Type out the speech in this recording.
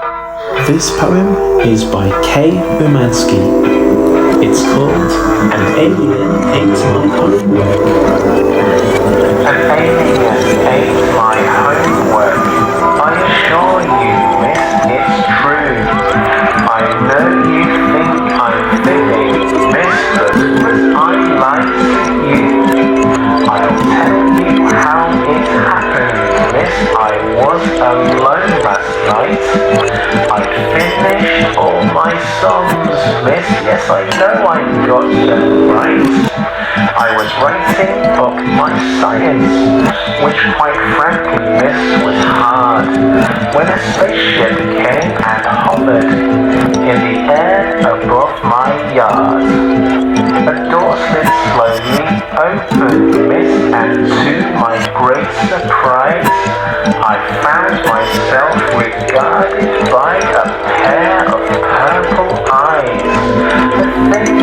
This poem is by Kaye Umansky. It's called An Alien Ate My Homework. An alien ate my homework. I assure you, miss, it's true. I know you think I'm fibbing, miss, but I like you. I'll tell you how it happened, miss. I was alone last night. I finished all my songs, miss. Yes, I know I got them right. I was writing up my science, which quite frankly, miss, was hard, when a spaceship came and hovered in the air above my yard. A door slid slowly open, miss, and to my great surprise, I found myself regarded by a pair of purple eyes. The thing